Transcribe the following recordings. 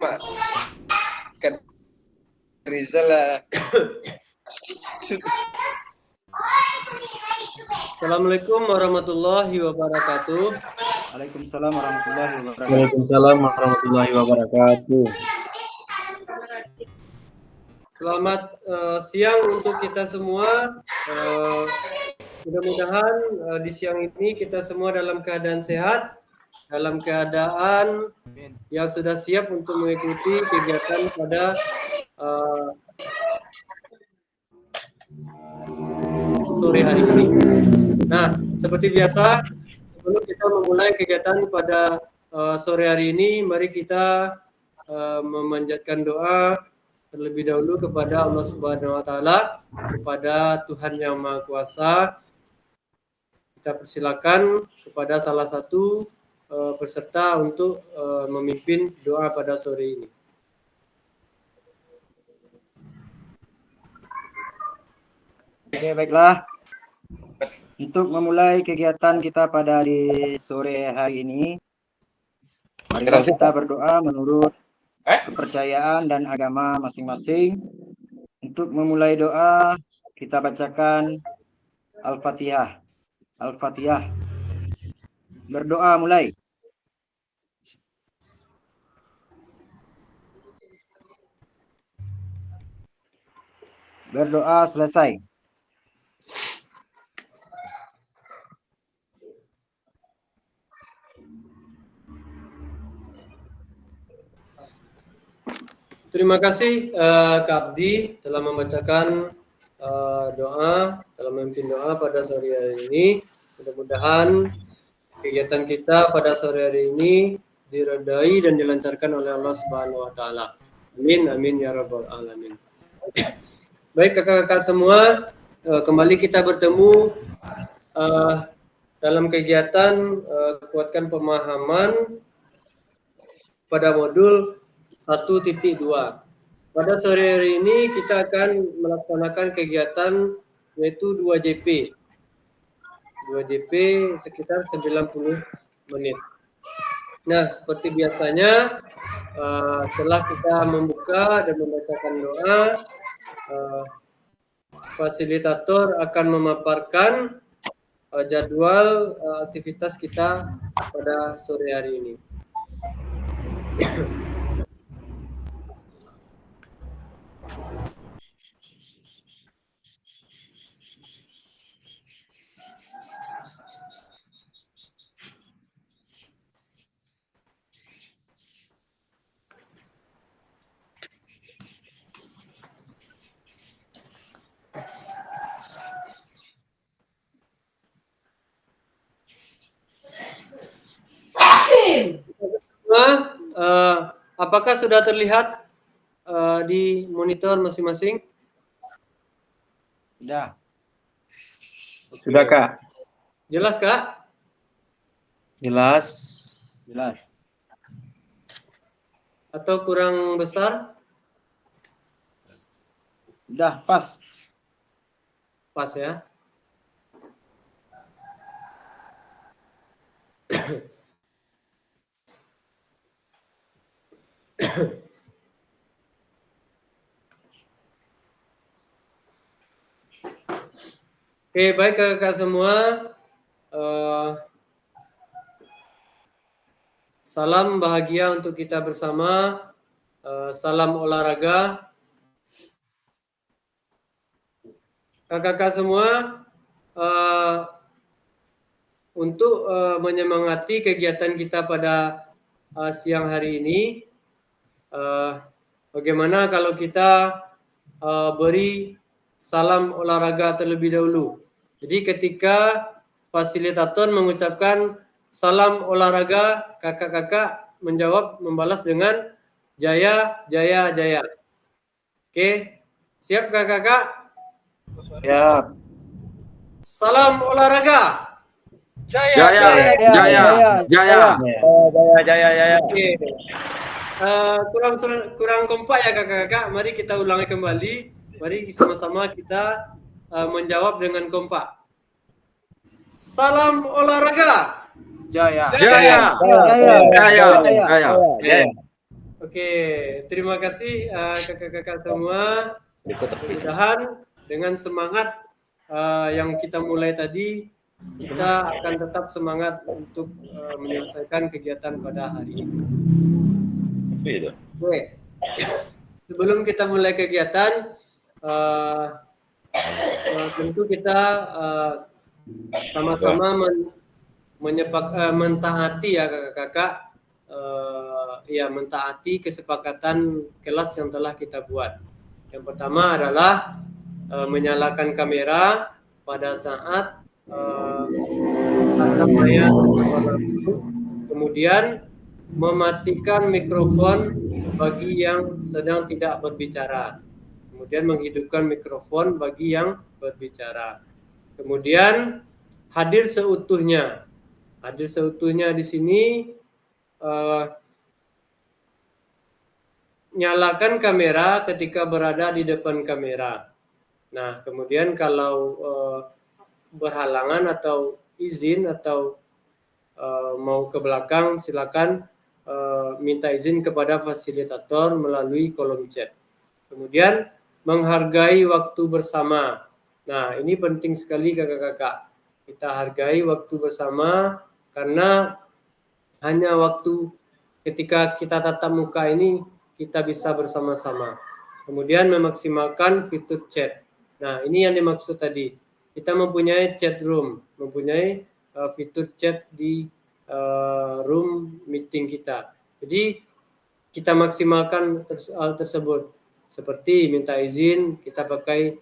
Pak Rizal lah. Assalamualaikum warahmatullahi wabarakatuh. Waalaikumsalam warahmatullahi wabarakatuh. Waalaikumsalam warahmatullahi wabarakatuh. Selamat siang untuk kita semua. Mudah-mudahan di siang ini kita semua dalam keadaan sehat, dalam keadaan yang sudah siap untuk mengikuti kegiatan pada sore hari ini. Nah, seperti biasa, sebelum kita memulai kegiatan pada sore hari ini, mari kita memanjatkan doa terlebih dahulu kepada Allah Subhanahu wa taala, kepada Tuhan Yang Maha Kuasa. Kita persilakan kepada salah satu peserta untuk memimpin doa pada sore ini. Oke, baiklah. Untuk memulai kegiatan kita pada di sore hari ini, mari kita berdoa menurut kepercayaan dan agama masing-masing. Untuk memulai doa, kita bacakan Al-Fatihah. Al-Fatihah. Berdoa mulai. Berdoa selesai. Terima kasih Kak Abdi telah membacakan doa, telah memimpin doa pada sore hari ini. Mudah-mudahan kegiatan kita pada sore hari ini diredai dan dilancarkan oleh Allah Subhanahu wa taala. Amin amin ya rabbal alamin. Baik kakak-kakak semua, kembali kita bertemu dalam kegiatan kuatkan pemahaman pada modul 1.2. Pada sore hari ini kita akan melaksanakan kegiatan yaitu 2JP. 2JP sekitar 90 menit. Nah, seperti biasanya setelah kita membuka dan membacakan doa, fasilitator akan memaparkan jadwal aktivitas kita pada sore hari ini. Apakah sudah terlihat di monitor masing-masing? Sudah. Sudah, Kak. Jelas, Kak? Jelas. Jelas. Atau kurang besar? Sudah, pas. Pas ya. Oke, baik kakak semua. Salam bahagia untuk kita bersama. Salam olahraga. Kakak-kakak semua, untuk menyemangati kegiatan kita pada siang hari ini, bagaimana kalau kita beri salam olahraga terlebih dahulu. Jadi ketika fasilitator mengucapkan salam olahraga, kakak-kakak menjawab, membalas dengan jaya, jaya, jaya. Oke, siap kakak-kakak? Siap. Salam olahraga. Jaya, jaya, jaya, jaya, jaya, jaya. Oke. Kurang kompak ya kakak-kakak. Mari kita ulangi kembali. Mari sama-sama kita menjawab dengan kompak. Salam olahraga. Jaya, Jaya, jaya, jaya, jaya. Oke, terima kasih kakak-kakak semua. Berikut terpilih. Mudah-mudahan dengan semangat yang kita mulai tadi, kita akan tetap semangat untuk menyelesaikan kegiatan pada hari ini. Oke, sebelum kita mulai kegiatan, tentu kita sama-sama mentaati ya kakak-kakak, mentaati kesepakatan kelas yang telah kita buat. Yang pertama adalah menyalakan kamera pada saat tatap maya secara langsung, kemudian mematikan mikrofon bagi yang sedang tidak berbicara, kemudian menghidupkan mikrofon bagi yang berbicara, kemudian hadir seutuhnya. Hadir seutuhnya di sini nyalakan kamera ketika berada di depan kamera. Nah, kemudian kalau berhalangan atau izin atau mau ke belakang, silakan minta izin kepada fasilitator melalui kolom chat. Kemudian menghargai waktu bersama. Nah, ini penting sekali kakak-kakak. Kita hargai waktu bersama karena hanya waktu ketika kita tatap muka ini kita bisa bersama-sama. Kemudian memaksimalkan fitur chat. Nah, ini yang dimaksud tadi. Kita mempunyai chat room, mempunyai fitur chat di room meeting kita. Jadi kita maksimalkan hal tersebut. Seperti minta izin kita pakai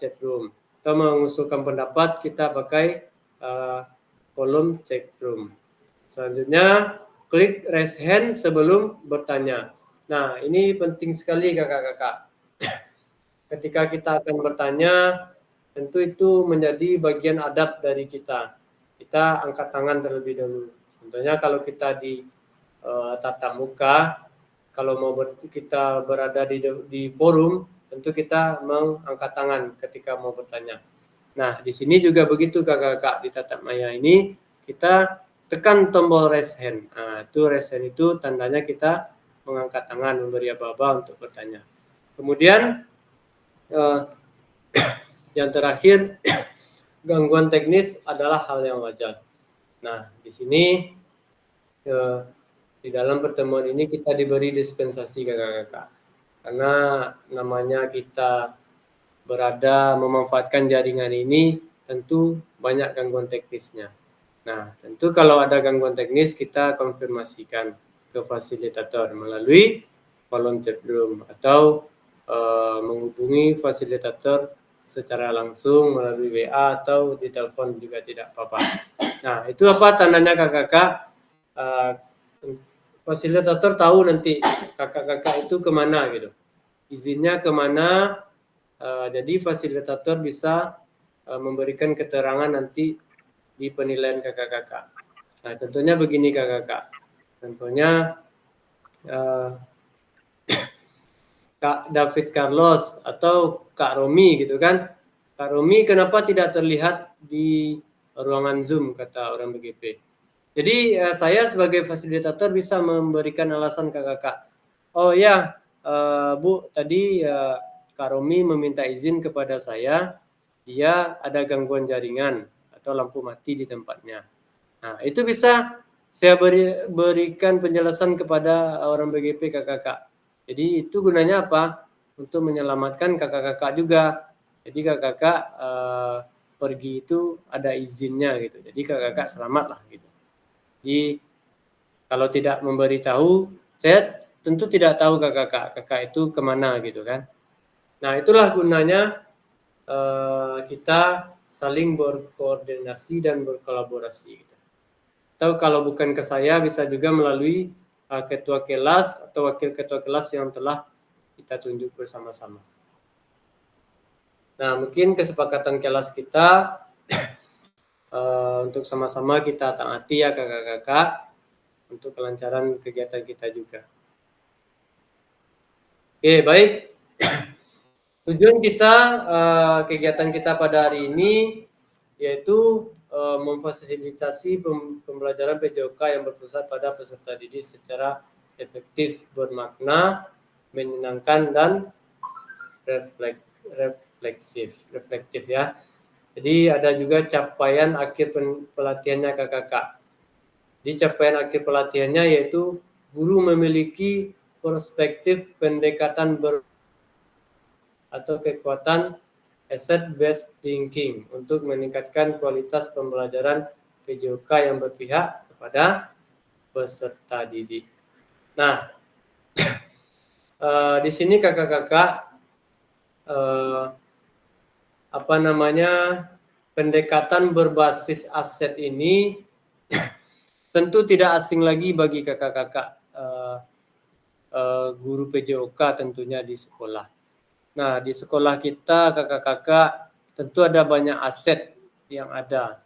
chat room. Atau mengusulkan pendapat kita pakai kolom chat room. Selanjutnya klik raise hand sebelum bertanya. Nah, ini penting sekali kakak-kakak. Ketika kita akan bertanya, tentu itu menjadi bagian adab dari kita. Kita angkat tangan terlebih dahulu. Contohnya kalau kita di tatap muka, kalau mau kita berada di forum, tentu kita mengangkat tangan ketika mau bertanya. Nah, di sini juga begitu kakak-kakak, di tatap maya ini kita tekan tombol raise hand. Nah, itu raise hand itu tandanya kita mengangkat tangan, memberi aba-aba untuk bertanya. Kemudian yang terakhir, gangguan teknis adalah hal yang wajar. Nah, di sini di dalam pertemuan ini kita diberi dispensasi kakak-kakak. Karena namanya kita berada memanfaatkan jaringan ini, tentu banyak gangguan teknisnya. Nah, tentu kalau ada gangguan teknis kita konfirmasikan ke fasilitator melalui kolom chat room atau menghubungi fasilitator secara langsung melalui WA atau di telepon juga tidak apa-apa. Nah, itu apa tandanya kakak-kakak? Fasilitator tahu nanti kakak-kakak itu kemana gitu. Izinnya kemana, jadi fasilitator bisa memberikan keterangan nanti di penilaian kakak-kakak. Nah, tentunya begini kakak-kakak. Tentunya Kak David Carlos atau Kak Romi gitu kan. Kak Romi kenapa tidak terlihat di ruangan Zoom, kata orang BGP. Jadi saya sebagai fasilitator bisa memberikan alasan kakak-kakak. Oh ya, Bu, tadi Kak Romi meminta izin kepada saya, dia ada gangguan jaringan atau lampu mati di tempatnya. Nah, itu bisa saya berikan penjelasan kepada orang BGP kakak-kakak. Jadi itu gunanya apa? Untuk menyelamatkan kakak-kakak juga. Jadi kakak-kakak pergi itu ada izinnya gitu. Jadi kakak-kakak selamat lah gitu. Jadi kalau tidak memberitahu, saya tentu tidak tahu kakak itu kemana gitu kan. Nah, itulah gunanya kita saling berkoordinasi dan berkolaborasi gitu. Atau kalau bukan ke saya bisa juga melalui ketua kelas atau wakil ketua kelas yang telah kita tunjuk bersama-sama. Nah, mungkin kesepakatan kelas kita untuk sama-sama kita taati ya kakak-kakak untuk kelancaran kegiatan kita juga. Oke, baik. Tujuan kita kegiatan kita pada hari ini yaitu memfasilitasi pembelajaran PJOK yang berpusat pada peserta didik secara efektif, bermakna, menyenangkan, dan reflektif ya. Jadi ada juga capaian akhir pelatihannya kakak-kakak. Di capaian akhir pelatihannya yaitu guru memiliki perspektif pendekatan atau kekuatan asset based thinking untuk meningkatkan kualitas pembelajaran PJOK yang berpihak kepada peserta didik. Nah, di sini kakak-kakak pendekatan berbasis aset ini tentu tidak asing lagi bagi kakak-kakak guru PJOK tentunya di sekolah. Nah, di sekolah kita kakak-kakak tentu ada banyak aset yang ada.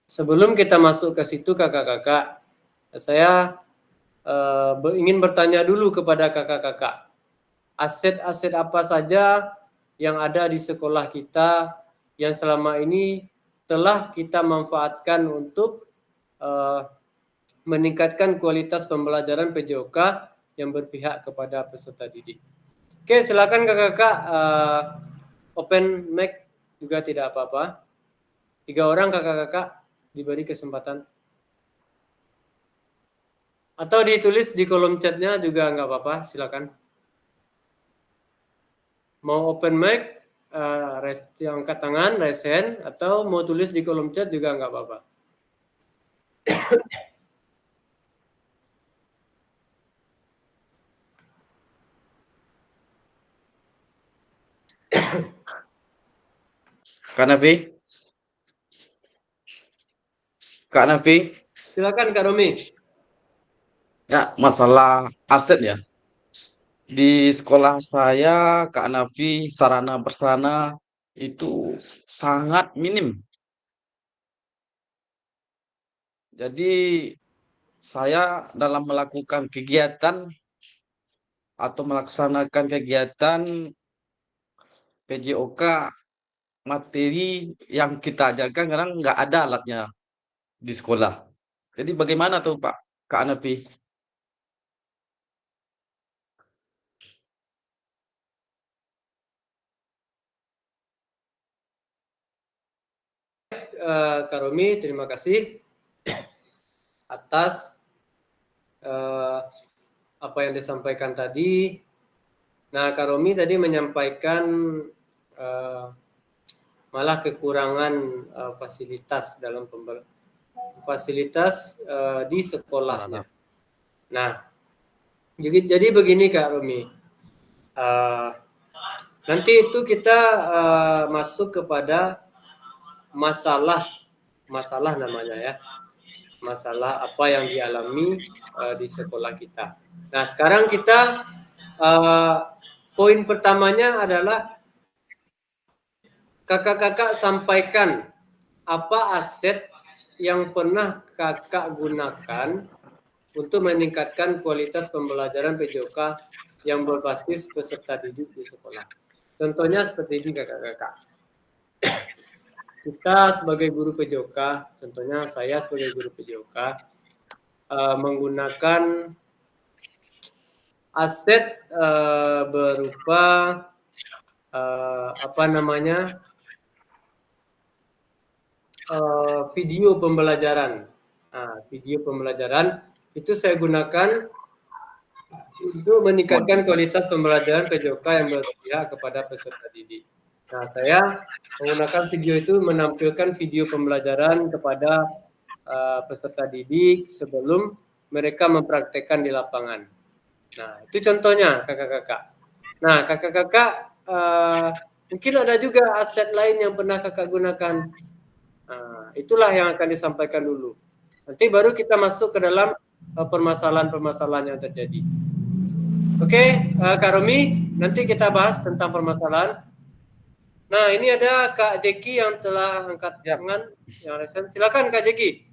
Sebelum kita masuk ke situ kakak-kakak, saya ingin bertanya dulu kepada kakak-kakak. Aset-aset apa saja yang ada di sekolah kita yang selama ini telah kita manfaatkan untuk meningkatkan kualitas pembelajaran PJOK yang berpihak kepada peserta didik. Oke, silakan kakak-kakak open mic juga tidak apa-apa. 3 orang kakak-kakak diberi kesempatan. Atau ditulis di kolom chatnya juga nggak apa-apa, silakan. Mau open mic, angkat tangan, raise hand, atau mau tulis di kolom chat juga nggak apa-apa. Kak Nafi. Kak Nafi. Silakan Kak Romi. Ya, masalah aset ya. Di sekolah saya, Kak Nafi, sarana prasarana itu sangat minim. Jadi saya dalam melakukan kegiatan atau melaksanakan kegiatan PJOK, materi yang kita ajarkan kadang nggak ada alatnya di sekolah. Jadi bagaimana tuh Pak Kak Nafi? Kak Romi, terima kasih atas apa yang disampaikan tadi. Nah, Kak Romi tadi menyampaikan malah kekurangan fasilitas dalam fasilitas di sekolahnya. Nah, jadi begini Kak Romi, nanti itu kita masuk kepada masalah namanya ya, masalah apa yang dialami di sekolah kita. Nah, sekarang kita poin pertamanya adalah kakak-kakak sampaikan apa aset yang pernah kakak gunakan untuk meningkatkan kualitas pembelajaran PJOK yang berbasis peserta didik di sekolah. Contohnya seperti ini kakak-kakak. Kita sebagai guru PJOK, contohnya saya sebagai guru PJOK, menggunakan aset berupa video pembelajaran. Nah, video pembelajaran itu saya gunakan untuk meningkatkan kualitas pembelajaran PJOK yang berpihak kepada peserta didik. Nah, saya menggunakan video itu menampilkan video pembelajaran kepada peserta didik sebelum mereka mempraktekkan di lapangan. Nah, itu contohnya kakak-kakak. Nah, kakak-kakak mungkin ada juga aset lain yang pernah kakak gunakan. Nah, itulah yang akan disampaikan dulu. Nanti baru kita masuk ke dalam permasalahan-permasalahan yang terjadi. Oke, Kak Romi, nanti kita bahas tentang permasalahan. Nah, ini ada Kak Jeki yang telah angkat tangan. Yang resen. Silakan Kak Jeki.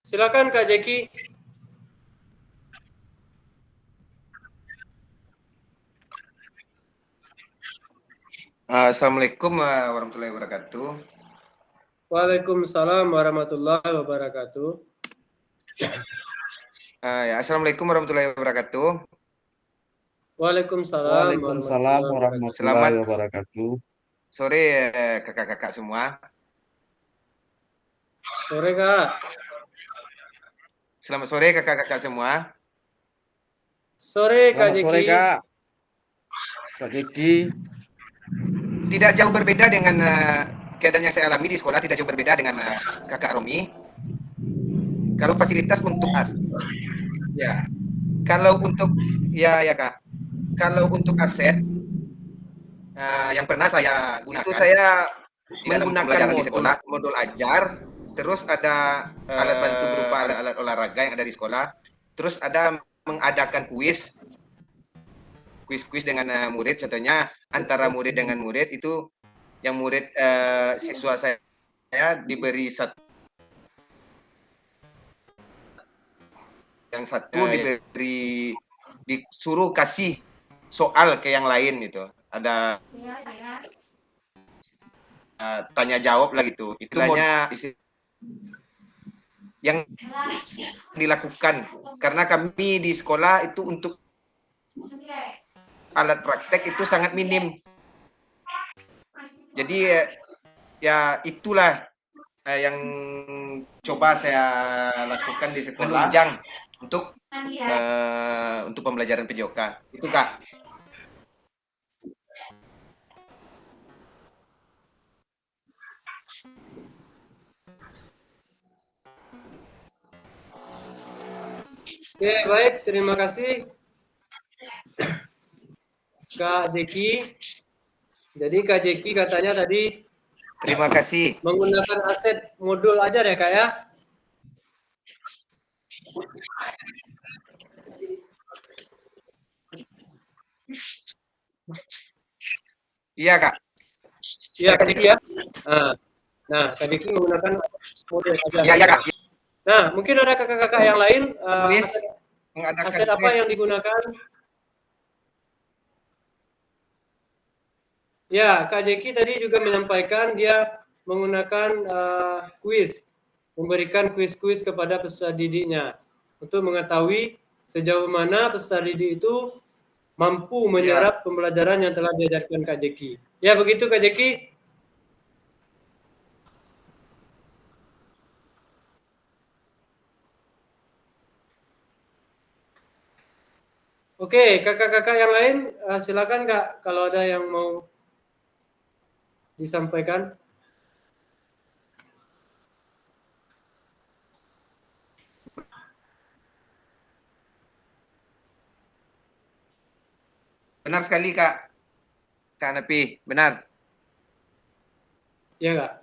Silakan Kak Jeki. Assalamualaikum warahmatullahi wabarakatuh. Waalaikumsalam warahmatullahi wabarakatuh. Assalamualaikum warahmatullahi wabarakatuh. Waalaikumsalam Waalaikumsalam warahmatullahi wabarakatuh. warahmatullahi Selamat wabarakatuh. sore kakak-kakak semua. Sore Kak. Selamat sore kakak-kakak semua. Sore Kak Selamat sore Jeki. Kak. Kak Jeki. Tidak jauh berbeda dengan keadaan yang saya alami di sekolah, tidak jauh berbeda dengan kakak Romi. Kalau fasilitas untuk ya. Kalau untuk ya Kak. Kalau untuk aset yang pernah saya gunakan, itu saya menggunakan modul ajar, terus ada alat bantu berupa alat olahraga yang ada di sekolah, terus ada mengadakan kuis dengan murid, contohnya antara murid dengan murid itu, yang murid siswa saya diberi disuruh kasih soal ke yang lain gitu, ada tanya jawab lah gitu, istilahnya yang dilakukan karena kami di sekolah itu untuk alat praktek itu sangat minim, jadi ya itulah yang coba saya lakukan di sekolah, menunjang untuk pembelajaran PJOK itu Kak. Oke, baik, terima kasih Kak Jeki. Jadi Kak Jeki katanya tadi Terima kasih. menggunakan aset modul ajar ya Kak ya? Iya Kak. Iya Kak Jeki ya. Nah, Kak Jeki menggunakan modul ajar. Iya Kak. Nah, mungkin ada kakak-kakak yang lain aset apa yang digunakan? Ya, Kak Jeki tadi juga menyampaikan dia menggunakan kuis, memberikan kuis-kuis kepada peserta didiknya untuk mengetahui sejauh mana peserta didik itu mampu menyerap pembelajaran yang telah diajarkan Kak Jeki. Ya, begitu Kak Jeki? Oke, kakak-kakak yang lain silakan Kak kalau ada yang mau disampaikan. Benar sekali Kak. Kak Napi, benar. Iya Kak.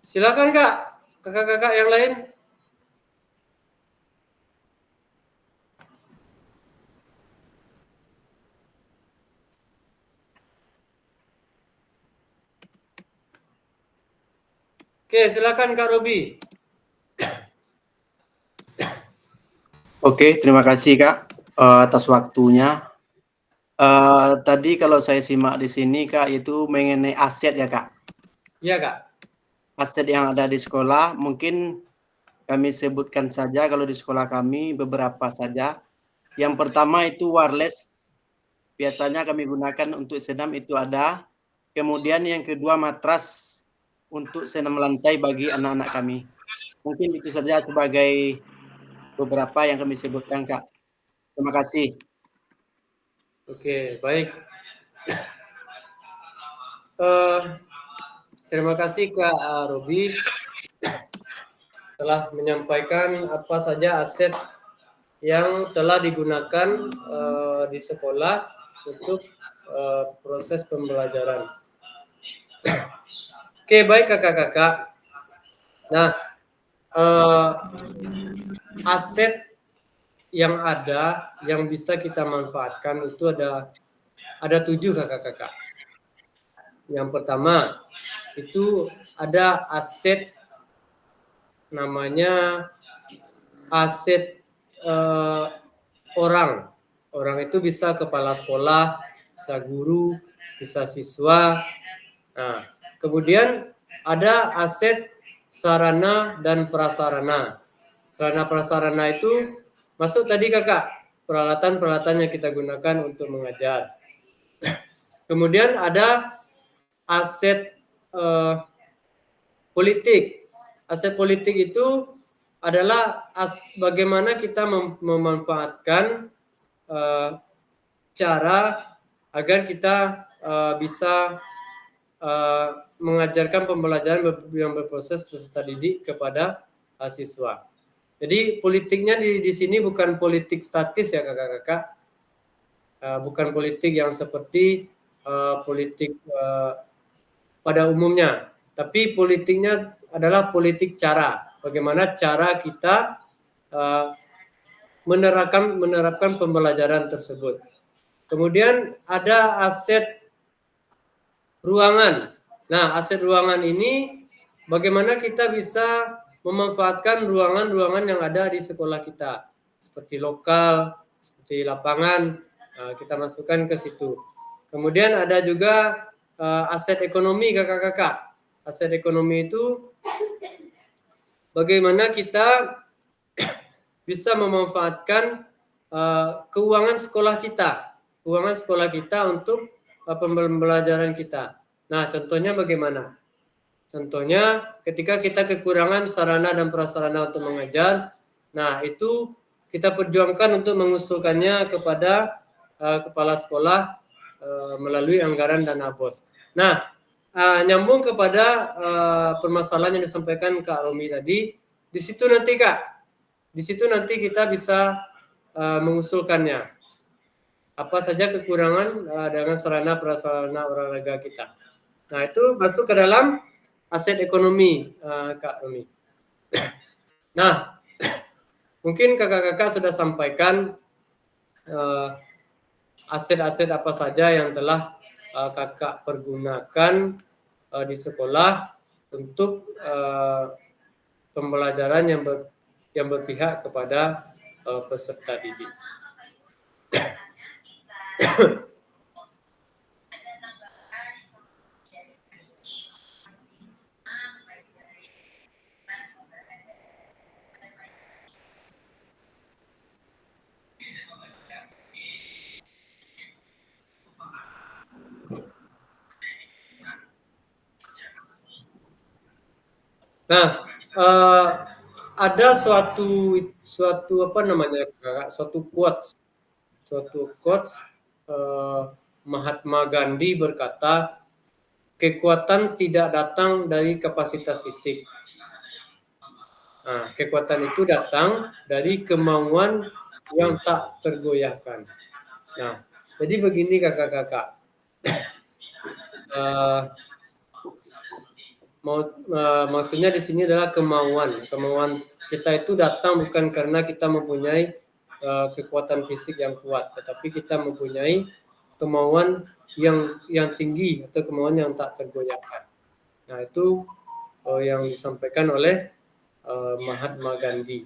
Silakan Kak, kakak-kakak yang lain. Oke, silakan Kak Robi. Oke, terima kasih Kak atas waktunya. Tadi kalau saya simak di sini Kak itu mengenai aset ya Kak. Iya Kak. Aset yang ada di sekolah mungkin kami sebutkan saja kalau di sekolah kami beberapa saja. Yang pertama itu wireless. Biasanya kami gunakan untuk senam itu ada. Kemudian yang kedua matras untuk senam lantai bagi anak-anak kami. Mungkin itu saja sebagai beberapa yang kami sebutkan Kak. Terima kasih. Oke, baik. Terima kasih Kak Robi telah menyampaikan apa saja aset yang telah digunakan di sekolah untuk proses pembelajaran. Oke, baik kakak-kakak. Nah, aset yang ada yang bisa kita manfaatkan itu ada 7 kakak-kakak. Yang pertama itu ada aset namanya aset orang. Orang itu bisa kepala sekolah, bisa guru, bisa siswa. Nah, kemudian ada aset sarana dan prasarana. Sarana prasarana itu masuk tadi kakak, peralatan-peralatan yang kita gunakan untuk mengajar. Kemudian ada aset politik. Aset politik itu adalah bagaimana kita memanfaatkan cara agar kita bisa mengajarkan pembelajaran yang berproses peserta didik kepada siswa. Jadi politiknya di sini bukan politik statis ya kakak-kakak, bukan politik yang seperti politik pada umumnya, tapi politiknya adalah politik cara. Bagaimana cara kita menerapkan pembelajaran tersebut. Kemudian ada aset ruangan. Nah, aset ruangan ini bagaimana kita bisa memanfaatkan ruangan-ruangan yang ada di sekolah kita, seperti lokal, seperti lapangan, kita masukkan ke situ. Kemudian ada juga aset ekonomi kakak-kakak. Aset ekonomi itu bagaimana kita bisa memanfaatkan keuangan sekolah kita untuk pembelajaran kita. Nah, contohnya bagaimana? Contohnya ketika kita kekurangan sarana dan prasarana untuk mengajar, nah itu kita perjuangkan untuk mengusulkannya kepada kepala sekolah melalui anggaran dana BOS. Nah, nyambung kepada permasalahan yang disampaikan Kak Romi tadi, di situ nanti kita bisa mengusulkannya. Apa saja kekurangan dengan sarana prasarana olahraga kita. Nah, itu masuk ke dalam aset ekonomi, Kak Romi. Nah, mungkin kakak-kakak sudah sampaikan aset-aset apa saja yang telah kakak pergunakan di sekolah untuk pembelajaran yang berpihak kepada peserta didik. Nah, ada suatu apa namanya, suatu quotes Mahatma Gandhi berkata, kekuatan tidak datang dari kapasitas fisik. Nah, kekuatan itu datang dari kemauan yang tak tergoyahkan. Nah, jadi begini kakak-kakak. Maksudnya di sini adalah kemauan kita itu datang bukan karena kita mempunyai kekuatan fisik yang kuat, tetapi kita mempunyai kemauan yang tinggi atau kemauan yang tak tergoyahkan. Nah, itu yang disampaikan oleh Mahatma Gandhi.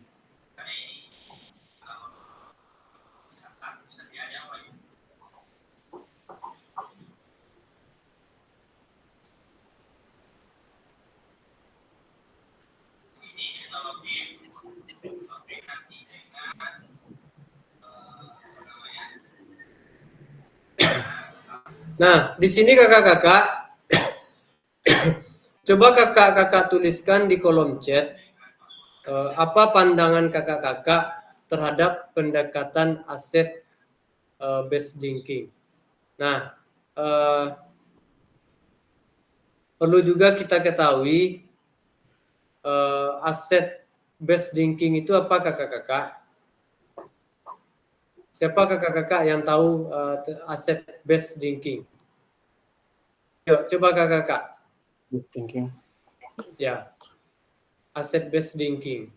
Nah, di sini kakak-kakak, coba kakak-kakak tuliskan di kolom chat apa pandangan kakak-kakak terhadap pendekatan aset based thinking. Nah, perlu juga kita ketahui aset based thinking itu apa kakak-kakak? Siapa kakak-kakak yang tahu asset based thinking? Yuk, coba kakak-kakak. Thinking. Ya, asset based thinking.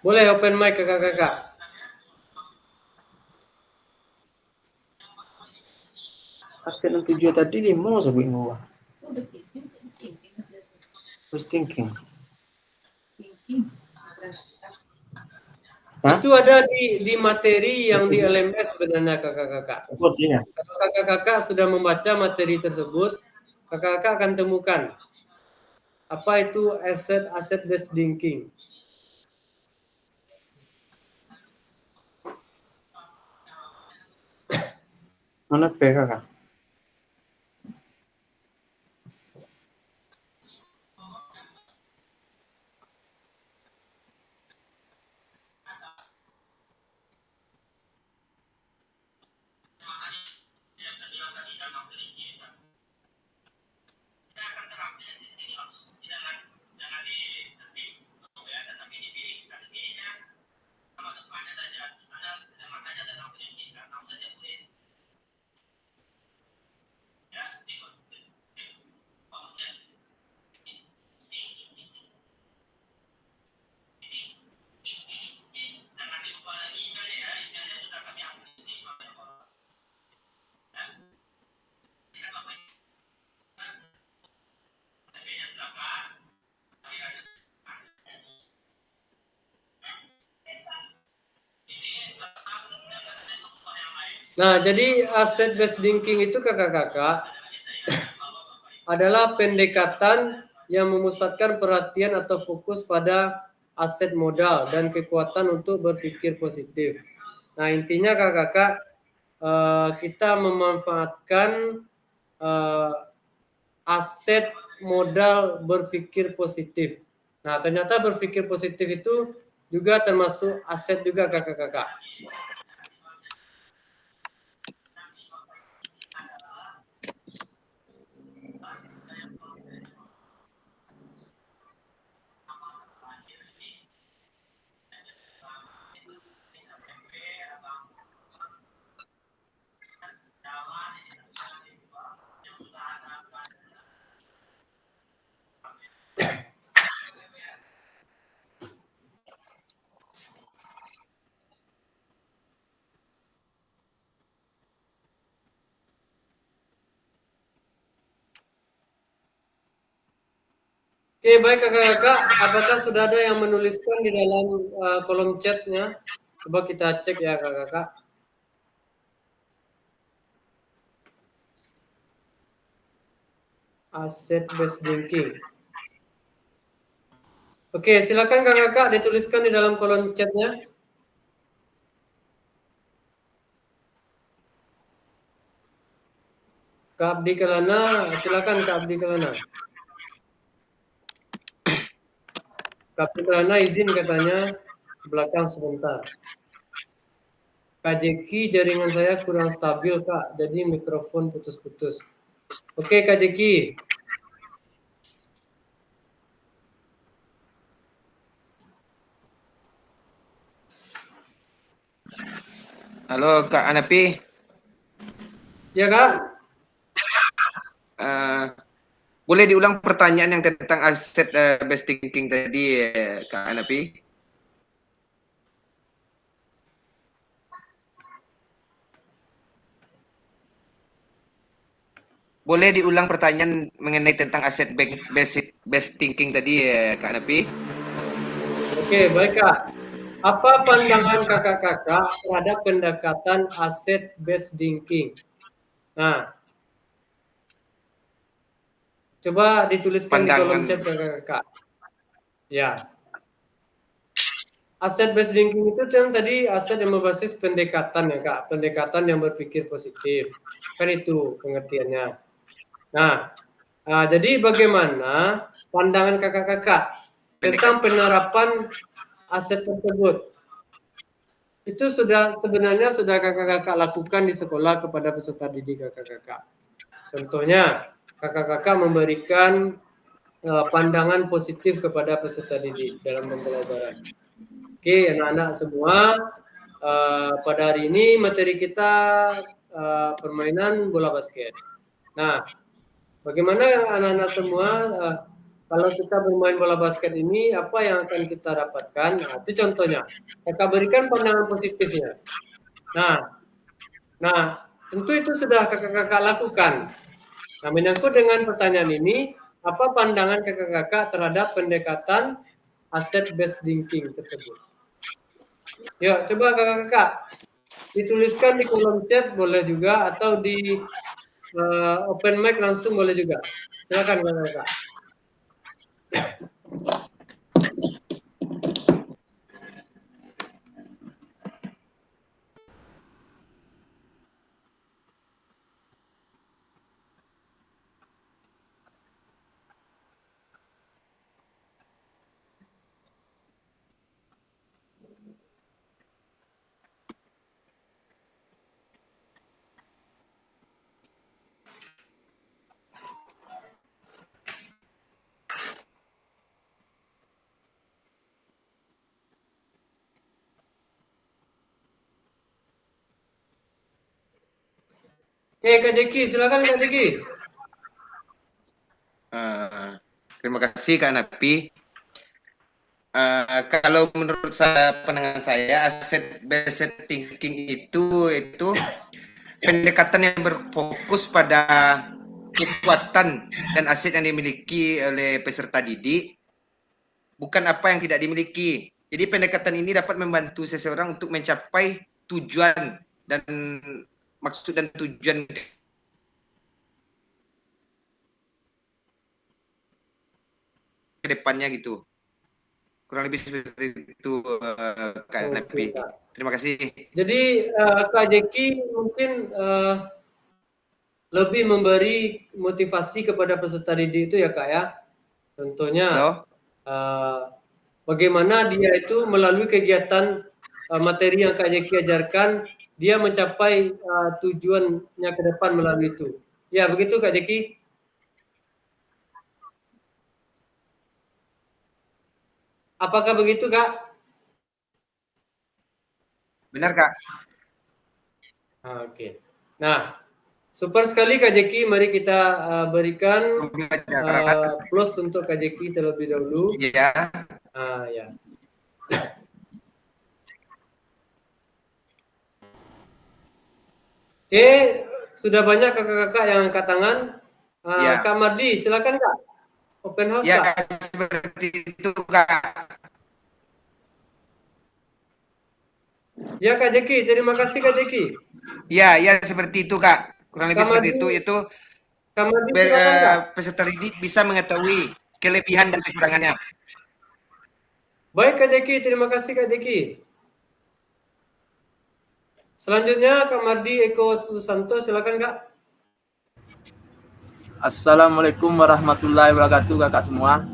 Boleh open mic kakak-kakak. Aset yang tujuh tadi di mau sampai gua. First thinking. Hah? Itu ada di materi yang di LMS sebenarnya kakak-kakak. Sepertinya. Kalau kakak-kakak sudah membaca materi tersebut, kakak-kakak akan temukan apa itu asset based thinking. Mana PKK? Nah, jadi asset based thinking itu kakak-kakak adalah pendekatan yang memusatkan perhatian atau fokus pada aset modal dan kekuatan untuk berpikir positif. Nah, intinya kakak-kakak kita memanfaatkan aset modal berpikir positif. Nah, ternyata berpikir positif itu juga termasuk aset juga kakak-kakak. Oke, baik kakak-kakak. Apakah sudah ada yang menuliskan di dalam kolom chatnya? Coba kita cek ya kakak-kakak. Asset based thinking. Oke, silakan kakak-kakak dituliskan di dalam kolom chatnya. Kak Abdi Kelana, silakan Kak Abdi Kelana. Kak Abdi Kelana izin katanya ke belakang sebentar. Kak Jeki, jaringan saya kurang stabil Kak, jadi mikrofon putus-putus. Oke Kak Jeki. Halo Kak Anapi. Ya Kak. Boleh diulang pertanyaan yang tentang asset based thinking tadi, Kak Anapi? Boleh diulang pertanyaan mengenai tentang asset based thinking tadi, Kak Anapi? Oke, baik Kak. Apa pandangan kakak-kakak terhadap pendekatan asset based thinking? Nah, coba dituliskan di kolom chat kakak-kakak. Ya. Asset based thinking itu yang tadi aset yang berbasis pendekatan ya Kak, pendekatan yang berpikir positif. Kan itu pengertiannya. Nah, jadi bagaimana pandangan kakak-kakak tentang penerapan aset tersebut? Itu sebenarnya sudah kakak-kakak lakukan di sekolah kepada peserta didik kakak-kakak. Contohnya, kakak-kakak memberikan pandangan positif kepada peserta didik dalam pembelajaran. Oke, anak-anak semua, pada hari ini materi kita permainan bola basket. Nah, bagaimana anak-anak semua kalau kita bermain bola basket ini apa yang akan kita dapatkan? Nah, itu contohnya. Kakak berikan pandangan positifnya. Nah, tentu itu sudah kakak-kakak lakukan. Nah, menyangkut dengan pertanyaan ini, apa pandangan kakak-kakak terhadap pendekatan asset based thinking tersebut? Yuk, coba kakak-kakak dituliskan di kolom chat boleh juga atau di open mic langsung boleh juga. Silakan kakak-kakak. Oke, Kak Jeki, silakan Kak Jeki. Terima kasih Kak Napi. Kalau menurut saya, pandangan saya, asset based thinking itu pendekatan yang berfokus pada kekuatan dan aset yang dimiliki oleh peserta didik, bukan apa yang tidak dimiliki. Jadi pendekatan ini dapat membantu seseorang untuk mencapai tujuan dan maksud dan tujuan ke depannya gitu. Kurang lebih seperti itu Kak Napi. Kak. Terima kasih. Jadi Kak Jeki mungkin lebih memberi motivasi kepada peserta didik itu ya Kak ya. Contohnya bagaimana dia itu melalui kegiatan materi yang Kak Jeki ajarkan, dia mencapai tujuannya ke depan melalui itu. Ya, begitu Kak Jeki? Apakah begitu Kak? Benar Kak. Oke. Nah, super sekali Kak Jeki. Mari kita berikan plus untuk Kak Jeki terlebih dahulu. Iya. Ya. Oke, sudah banyak kakak-kakak yang angkat tangan. Ya. Kak Mardi, silakan Kak. Open house Ya, Kak. seperti itu Kak. Ya Kak Jeki, terima kasih Kak Jeki. Ya, ya seperti itu Kak. Kurang lebih Kak seperti Mardi, itu. Kak Mardi, silakan Kak. Peserta didik bisa mengetahui kelebihan dan kekurangannya. Baik Kak Jeki, terima kasih Kak Jeki. Selanjutnya Kak Mardi Eko Susanto, silakan Kak. Assalamualaikum warahmatullahi wabarakatuh kakak semua.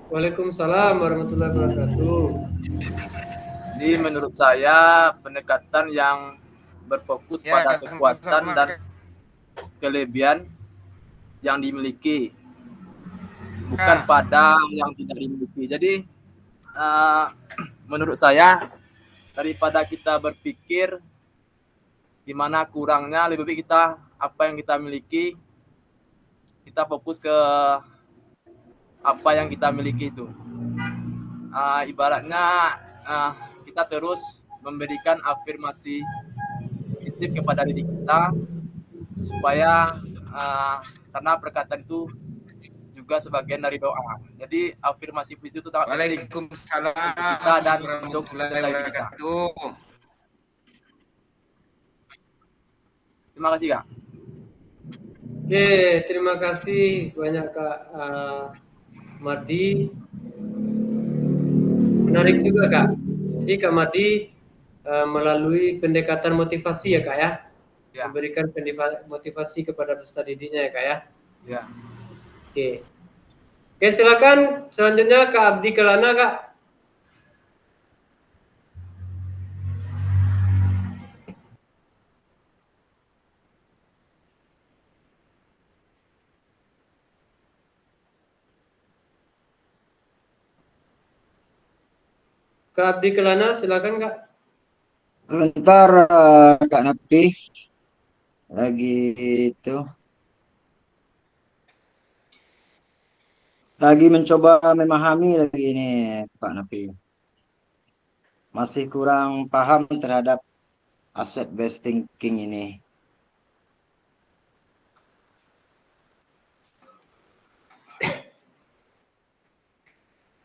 Waalaikumsalam warahmatullahi wabarakatuh. Jadi menurut saya pendekatan yang berfokus pada kekuatan dan kelebihan yang dimiliki, bukan pada yang tidak dimiliki. Jadi menurut saya daripada kita berpikir gimana kurangnya, lebih baik kita apa yang kita miliki, kita fokus ke apa yang kita miliki itu. Ibaratnya kita terus memberikan afirmasi positif kepada diri kita supaya karena perkataan itu juga sebagian dari doa. Jadi afirmasi positif itu sangat penting untuk kita dan untuk peserta didik kita. Terima kasih Kak. Oke, terima kasih banyak Kak Mardi. Menarik juga Kak. Jadi Kak Mardi melalui pendekatan motivasi ya Kak ya, memberikan motivasi kepada peserta didiknya ya Kak ya. Ya. Oke, silakan selanjutnya Kak Abdi Kelana Kak. Kak Abdi Kelana, silakan Kak. Sebentar Kak Napi lagi itu lagi mencoba memahami lagi ini Pak Napi. Masih kurang paham terhadap asset based thinking ini.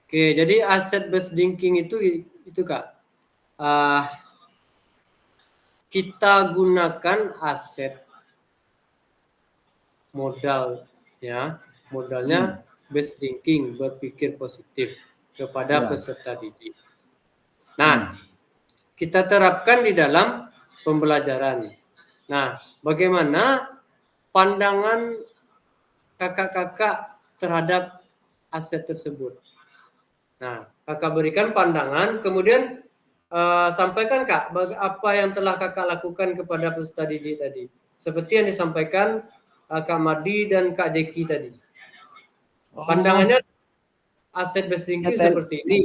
Oke, jadi asset based thinking itu Kak. Kita gunakan aset modal ya, modalnya based thinking, berpikir positif kepada Ya. peserta didik. Nah, kita terapkan di dalam pembelajaran. Nah, bagaimana pandangan kakak-kakak terhadap aset tersebut? Nah, kakak berikan pandangan, kemudian sampaikan Kak apa yang telah kakak lakukan kepada peserta didik tadi. Seperti yang disampaikan Kak Mardi dan Kak Jeki tadi. Pandangannya aset based thinking seperti ini.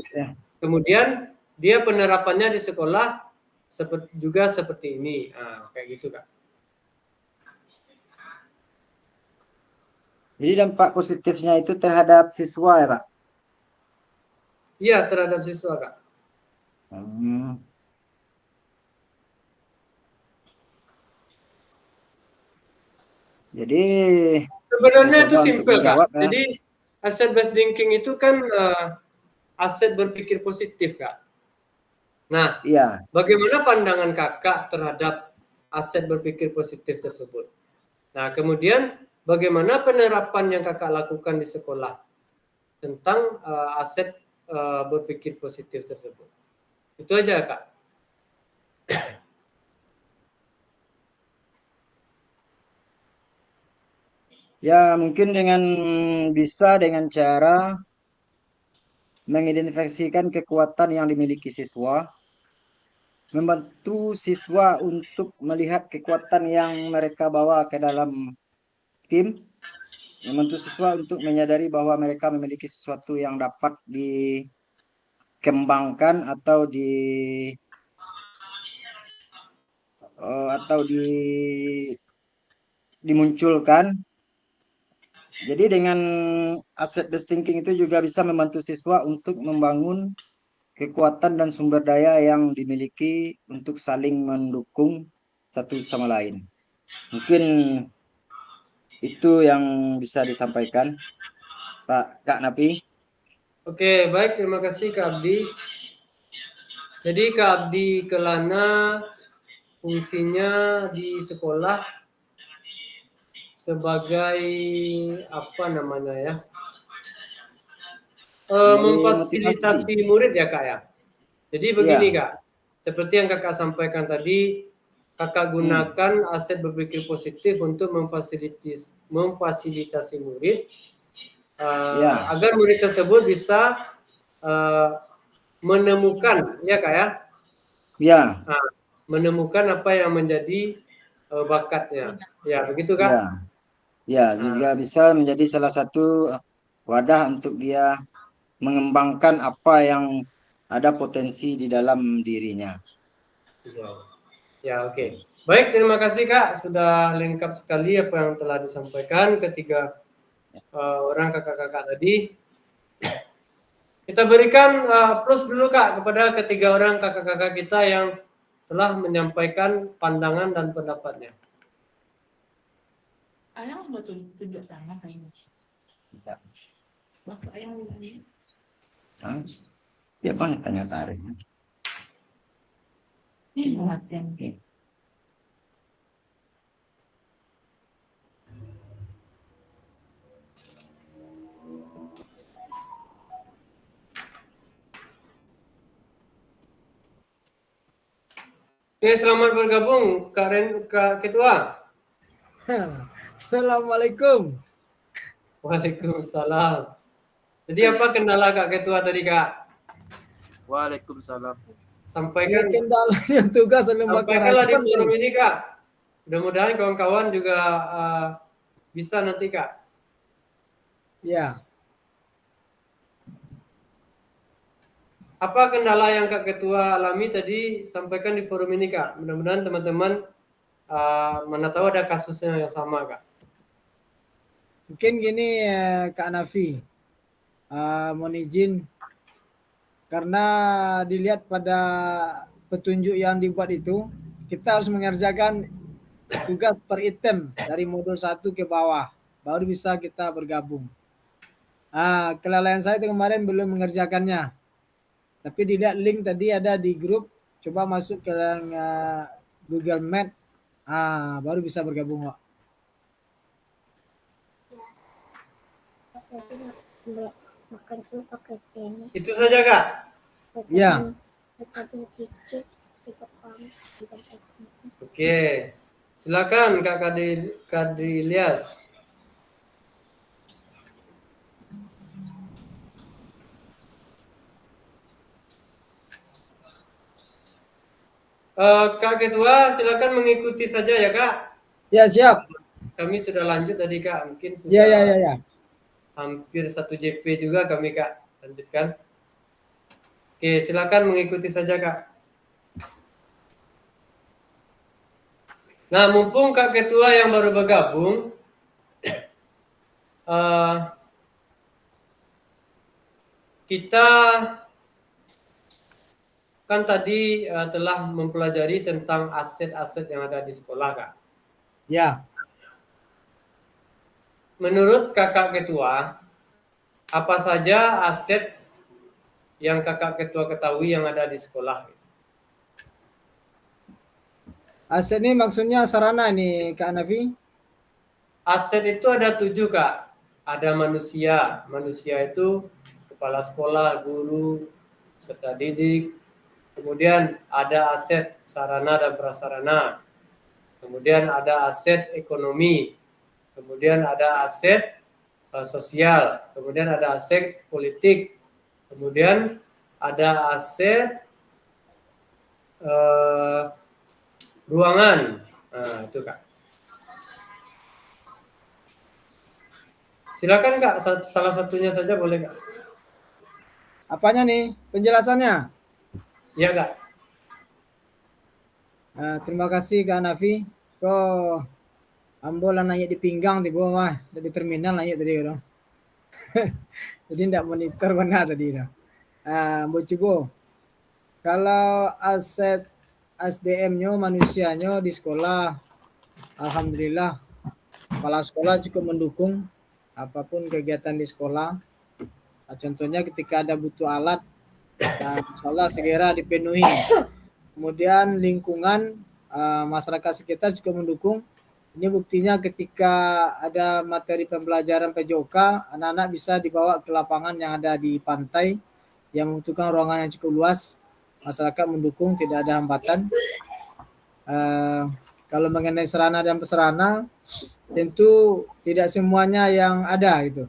Kemudian dia penerapannya di sekolah juga seperti ini. Nah, kayak gitu Kak. Jadi dampak positifnya itu terhadap siswa ya Pak? Iya, terhadap siswa Kak. Jadi sebenarnya itu coba untuk simple Kak. menjawab, ya. Jadi asset based thinking itu kan aset berpikir positif Kak. Nah, Iya. bagaimana pandangan kakak terhadap aset berpikir positif tersebut? Nah, kemudian bagaimana penerapan yang kakak lakukan di sekolah tentang aset berpikir positif tersebut? Itu aja Kak. Ya, mungkin bisa dengan cara mengidentifikasikan kekuatan yang dimiliki siswa, membantu siswa untuk melihat kekuatan yang mereka bawa ke dalam tim, membantu siswa untuk menyadari bahwa mereka memiliki sesuatu yang dapat dikembangkan atau dimunculkan. Jadi dengan asset based thinking itu juga bisa membantu siswa untuk membangun kekuatan dan sumber daya yang dimiliki untuk saling mendukung satu sama lain. Mungkin itu yang bisa disampaikan Kak Napi. Oke, baik, terima kasih Kak Abdi. Jadi Kak Abdi Kelana fungsinya di sekolah sebagai apa namanya ya? Memfasilitasi murid ya Kak ya. Jadi begini Kak, seperti yang kakak sampaikan tadi, kakak gunakan aset berpikir positif untuk memfasilitasi murid agar murid tersebut bisa menemukan, ya Kak ya? Ya. Menemukan apa yang menjadi bakatnya. Ya, begitu Kak? Ya, juga bisa menjadi salah satu wadah untuk dia mengembangkan apa yang ada potensi di dalam dirinya. Ya, oke. Baik, terima kasih Kak. Sudah lengkap sekali apa yang telah disampaikan ketiga orang kakak-kakak tadi. Kita berikan plus dulu Kak kepada ketiga orang kakak-kakak kita yang telah menyampaikan pandangan dan pendapatnya. Ayang betul tunjuk tangan kayak ini. Bapak ayang ini. Ya banyak tanya tarik. Ini latihan gitu. Oke, selamat bergabung Kak Ketua. Assalamualaikum. Waalaikumsalam. Jadi apa kendala Kak Ketua tadi Kak? Waalaikumsalam. Sampaikan. Kendalanya tugas lembaga sampaikanlah di forum ini Kak. Mudah-mudahan kawan-kawan juga bisa nanti Kak. Ya. apa kendala yang Kak Ketua alami tadi sampaikan di forum ini Kak? Mudah-mudahan teman-teman mana tahu ada kasusnya yang sama Kak. Mungkin gini Kak Nafi, mohon izin karena dilihat pada petunjuk yang dibuat itu, kita harus mengerjakan tugas per item dari modul 1 ke bawah, baru bisa kita bergabung. Kelalaian saya itu kemarin belum mengerjakannya. Tapi dilihat link tadi ada di grup, coba masuk ke Google Meet, baru bisa bergabung Pak. Itu saja Kak? Ya. Oke, silakan Kak Kadri Ilyas. Kak Ketua, silakan mengikuti saja ya Kak. Ya siap. Kami sudah lanjut tadi Kak, mungkin sudah Ya. hampir 1 JP juga kami Kak lanjutkan. Oke, silakan mengikuti saja Kak. Nah, mumpung Kak Ketua yang baru bergabung, kita kan tadi telah mempelajari tentang aset-aset yang ada di sekolah Kak. Ya. Menurut Kakak Ketua, apa saja aset yang Kakak Ketua ketahui yang ada di sekolah? Aset ini maksudnya sarana ini Kak Nafi? Aset itu ada 7 Kak. Ada manusia. Manusia itu kepala sekolah, guru, peserta didik. Kemudian ada aset sarana dan prasarana. Kemudian ada aset ekonomi. Kemudian ada aset sosial. Kemudian ada aset politik. Kemudian ada aset ruangan. Nah, itu Kak. Silakan Kak, salah satunya saja boleh Kak. Apanya nih penjelasannya? Iya Kak. Terima kasih Kak Nafi. Kok ambolan nanya di pinggang tiba mah di terminal nanya tadi dong. Jadi tidak monitor benar tadi dah. Coba kalau aset SDM-nya manusianya di sekolah, alhamdulillah kepala sekolah cukup mendukung apapun kegiatan di sekolah. Contohnya ketika ada butuh alat, insya Allah segera dipenuhi. Kemudian lingkungan masyarakat sekitar juga mendukung. Ini buktinya ketika ada materi pembelajaran PJOK, anak-anak bisa dibawa ke lapangan yang ada di pantai yang membutuhkan ruangan yang cukup luas. Masyarakat mendukung, tidak ada hambatan. Kalau mengenai sarana dan prasarana, tentu tidak semuanya yang ada gitu.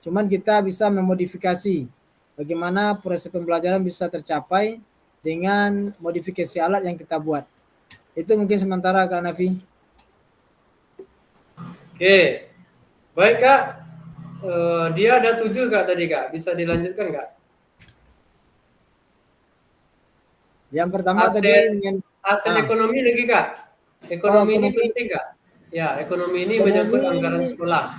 Cuman kita bisa memodifikasi bagaimana proses pembelajaran bisa tercapai dengan modifikasi alat yang kita buat. Itu mungkin sementara Kak Nafi. Oke, baik Kak. Dia ada 7 Kak tadi Kak. Bisa dilanjutkan Kak? Yang pertama aset ekonomi lagi Kak. Ekonomi ini penting Kak. Ya, ekonomi ini menyangkut anggaran sekolah.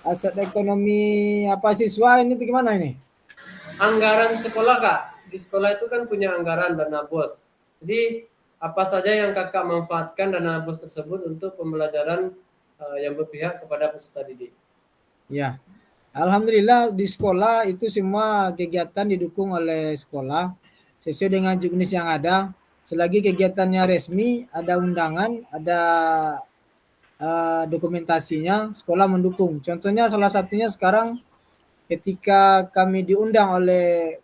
Aset ekonomi apa siswa ini gimana ini? Anggaran sekolah Kak. Di sekolah itu kan punya anggaran dana BOS. Jadi apa saja yang Kakak manfaatkan dana BOS tersebut untuk pembelajaran yang berpihak kepada peserta didik? Ya, alhamdulillah di sekolah itu semua kegiatan didukung oleh sekolah sesuai dengan juknis yang ada. Selagi kegiatannya resmi, ada undangan, ada dokumentasinya, sekolah mendukung. Contohnya salah satunya sekarang ketika kami diundang oleh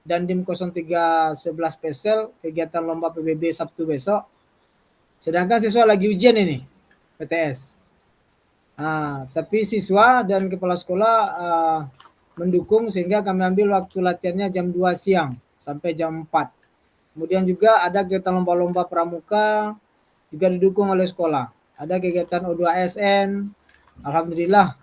Dandim 0311 Pesel kegiatan lomba PBB Sabtu besok. Sedangkan siswa lagi ujian ini PTS. Tapi siswa dan kepala sekolah mendukung sehingga kami ambil waktu latihannya jam 2 siang sampai jam 4. Kemudian juga ada kegiatan lomba-lomba pramuka juga didukung oleh sekolah. Ada kegiatan O2ASN. Alhamdulillah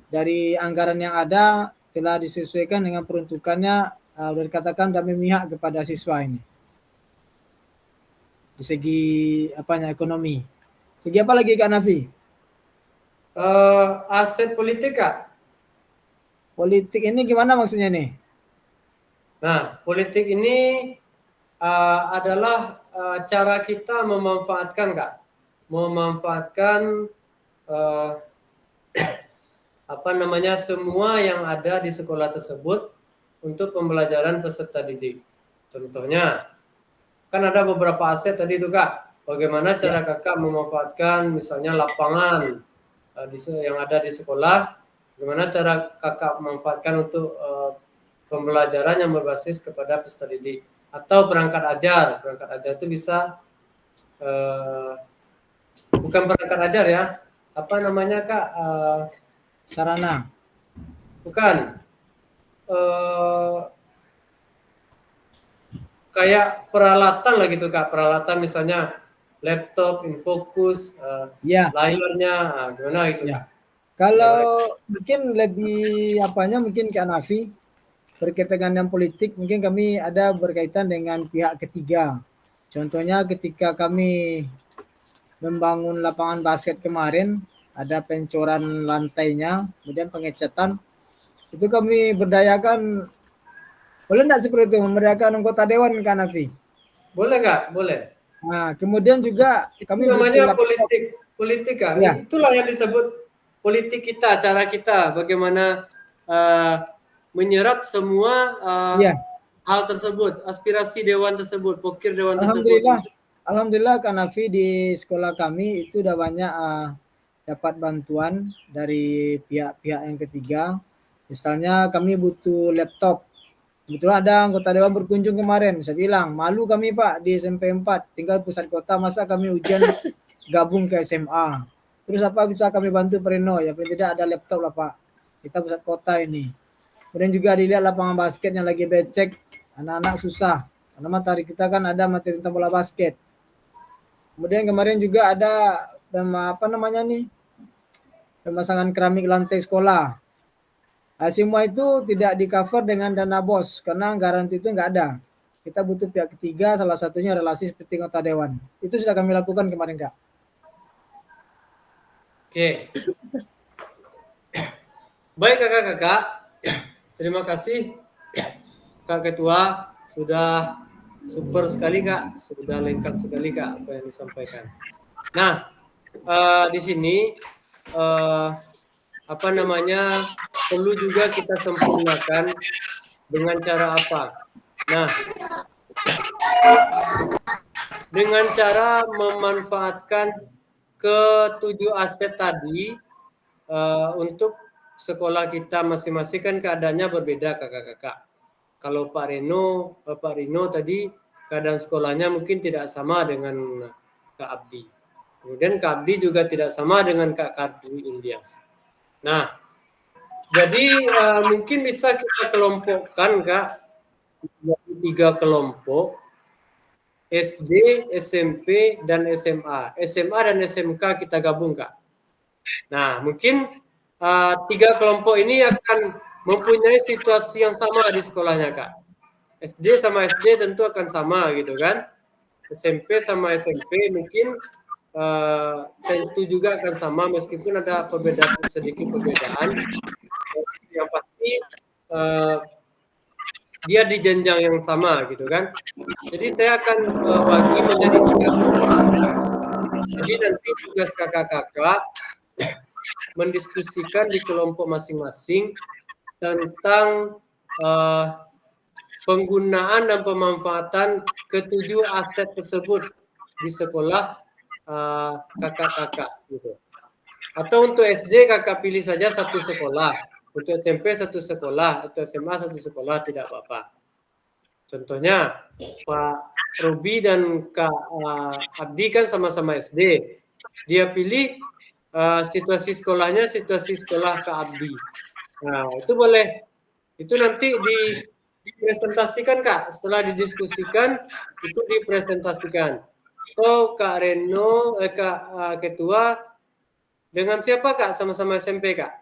dari anggaran yang ada telah disesuaikan dengan peruntukannya udah dikatakan udah memihak kepada siswa ini di segi apanya ekonomi. Segi apa lagi Kak Nafi? Aset politik Kak. Politik ini gimana maksudnya nih? Nah, politik ini adalah cara kita memanfaatkan Kak, memanfaatkan apa namanya semua yang ada di sekolah tersebut untuk pembelajaran peserta didik. Contohnya, kan ada beberapa aset tadi itu Kak. Bagaimana cara Kakak memanfaatkan misalnya lapangan yang ada di sekolah, bagaimana cara Kakak memanfaatkan untuk pembelajaran yang berbasis kepada peserta didik atau perangkat ajar. Perangkat ajar itu bisa bukan perangkat ajar ya, apa namanya Kak? Sarana. Bukan. Kayak peralatan lah gitu Kak, peralatan misalnya laptop, infocus, layarnya, gimana gitu Kak? Kalau mungkin lebih apanya mungkin Kak Nafi berkaitan dengan politik, mungkin kami ada berkaitan dengan pihak ketiga. Contohnya ketika kami membangun lapangan basket kemarin, ada pencoran lantainya, kemudian pengecatan, itu kami berdayakan, boleh enggak seperti itu, memberdayakan anggota dewan Kak Nafi? Boleh Kak, boleh. Nah, kemudian juga kami namanya politik Kak. Ya. Itulah yang disebut politik kita, cara kita bagaimana menyerap semua hal tersebut, aspirasi dewan tersebut, pokir dewan tersebut. Alhamdulillah Kak Nafi di sekolah kami itu udah banyak dapat bantuan dari pihak-pihak yang ketiga. Misalnya kami butuh laptop. Kebetulan ada anggota dewan berkunjung kemarin. Saya bilang, malu kami Pak di SMP 4, tinggal pusat kota, masa kami ujian gabung ke SMA. Terus apa bisa kami bantu Pak Reno? Ya paling tidak ada laptop lah Pak. Kita pusat kota ini. Kemudian juga dilihat lapangan basket yang lagi becek, anak-anak susah. Karena materi kita kan ada materi tentang bola basket. Kemudian kemarin juga ada pemasangan keramik lantai sekolah. Semua itu tidak di-cover dengan dana BOS karena garansi itu nggak ada. Kita butuh pihak ketiga, salah satunya relasi seperti anggota dewan. Itu sudah kami lakukan kemarin Kak. Oke. Baik kakak-kakak, terima kasih Kak Ketua, sudah super sekali Kak, sudah lengkap sekali Kak apa yang disampaikan. Nah, di sini perlu juga kita sempurnakan dengan cara apa? Nah, dengan cara memanfaatkan ketujuh aset tadi untuk sekolah kita masing-masing kan keadaannya berbeda kakak-kakak. Kalau Pak Rino tadi keadaan sekolahnya mungkin tidak sama dengan Kak Abdi. Kemudian Kak Abdi juga tidak sama dengan Kak Kadri Ilyas. Nah, jadi mungkin bisa kita kelompokkan Kak, 3 kelompok, SD, SMP, dan SMA. SMA dan SMK kita gabung Kak. Nah, mungkin 3 kelompok ini akan mempunyai situasi yang sama di sekolahnya Kak. SD sama SD tentu akan sama gitu kan. SMP sama SMP mungkin tentu juga akan sama meskipun ada sedikit perbedaan. Yang pasti dia di jenjang yang sama gitu kan. Jadi saya akan bagi menjadi 3 kelompok. Jadi nanti tugas kakak-kakak mendiskusikan di kelompok masing-masing tentang penggunaan dan pemanfaatan ketujuh aset tersebut di sekolah kakak-kakak gitu. Atau untuk SD kakak pilih saja satu sekolah, untuk SMP satu sekolah, untuk SMA satu sekolah tidak apa-apa. Contohnya Pak Robi dan Kak Abdi kan sama-sama SD. Dia pilih situasi sekolahnya situasi sekolah Kak Abdi. Nah, itu boleh. Itu nanti dipresentasikan Kak. Setelah didiskusikan, itu dipresentasikan. Atau Kak Reno, Kak Ketua, dengan siapa Kak? Sama-sama SMP Kak?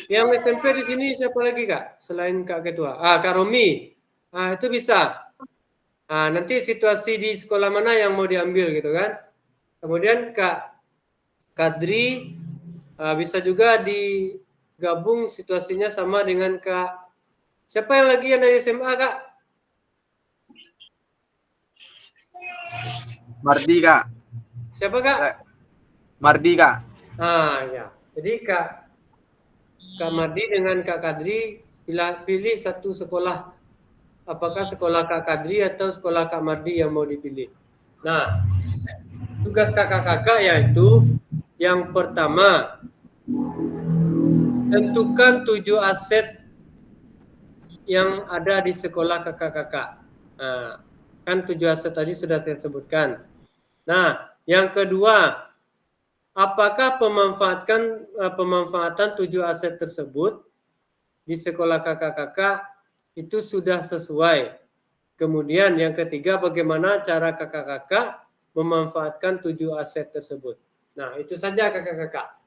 Yang SMP di sini siapa lagi Kak? Selain Kak Ketua. Kak Romi. Itu bisa. Nanti situasi di sekolah mana yang mau diambil gitu kan. Kemudian Kak Kadri bisa juga digabung situasinya sama dengan Kak. Siapa yang lagi yang dari SMA Kak? Mardi Kak. Siapa Kak? Mardi Kak. Ya. Jadi Kak Mardi dengan Kak Kadri pilih satu sekolah. Apakah sekolah Kak Kadri atau sekolah Kak Mardi yang mau dipilih? Nah, tugas kakak-kakak yaitu yang pertama, tentukan 7 aset yang ada di sekolah kakak-kakak. Kan 7 aset tadi sudah saya sebutkan. Nah, yang kedua, apakah pemanfaatan 7 aset tersebut di sekolah kakak-kakak itu sudah sesuai? Kemudian yang ketiga, bagaimana cara kakak-kakak memanfaatkan 7 aset tersebut? Nah, itu saja kakak-kakak.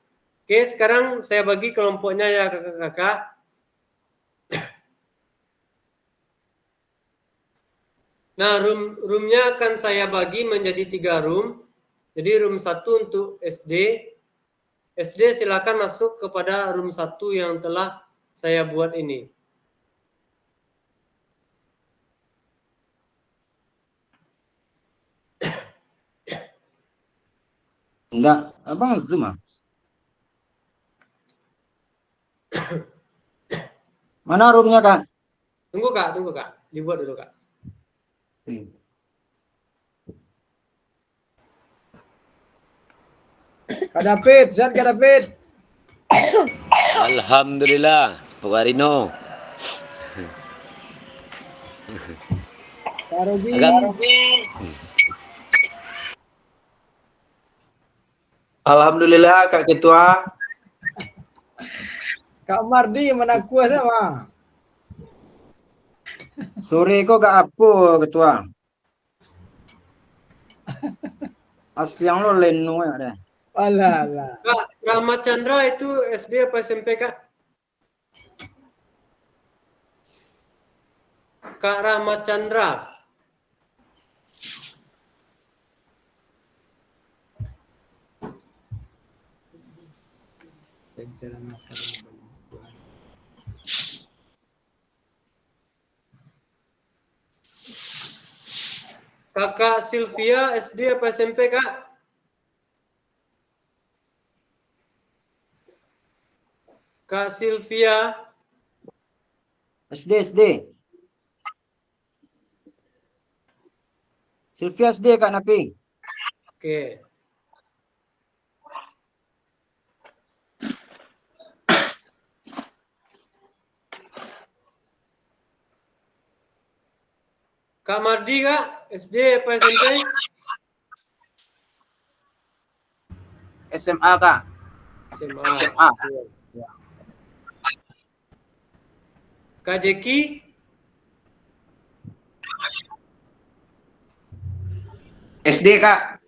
Oke, sekarang saya bagi kelompoknya ya kakak-kakak. Nah, roomnya akan saya bagi menjadi 3 room. Jadi room 1 untuk SD. SD silakan masuk kepada room 1 yang telah saya buat ini. Enggak, abang zoom Mana roomnya Kak? Tunggu Kak. Dibuat dulu Kak. Kak David, sehat Kak David? Alhamdulillah, Pak Arino. Kak Robi. Alhamdulillah Kak Ketua. Kak Mardi mana kuasa mah? Sore kok gak apa Ketua. Asyang lo lenu ya deh. Alah. Kak Rahmat Chandra itu SD apa SMP Kak? Kak Rahmat Chandra. Kakak Sylvia SD apa SMP Kak? Kak Sylvia. SD. Sylvia SD Kak Napi. Oke. Kak Mardi Kak, SD apa SMP? SMA Kak. SMA. SMA. Kak Jeki? SD Kak.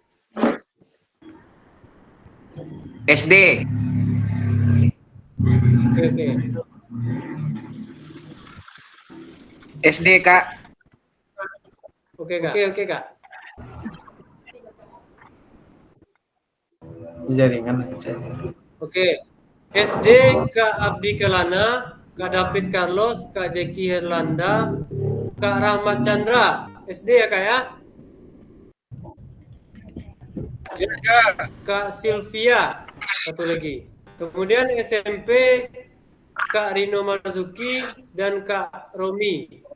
SD. Oke. SD Kak. Oke Kak. Jaringan. Oke. SD Kak Abdi Kelana, Kak David Carlos, Kak Jeki Herlanda, Kak Rahmat Chandra. SD ya Kak ya? Kak Sylvia. Satu lagi. Kemudian SMP Kak Rino Marzuki dan Kak Romi.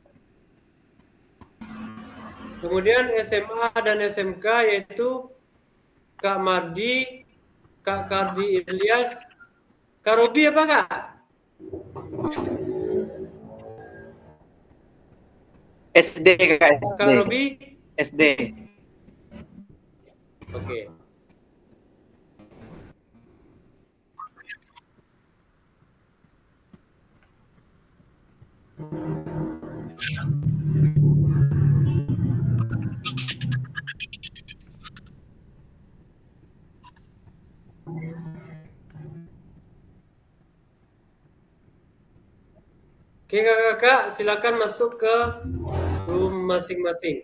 Kemudian SMA dan SMK yaitu Kak Mardi, Kak Kardi Ilyas, Kak Robi apa Kak? SD Kak. Kak Robi? SD. Oke. Oke kakak-kakak, silakan masuk ke room masing-masing.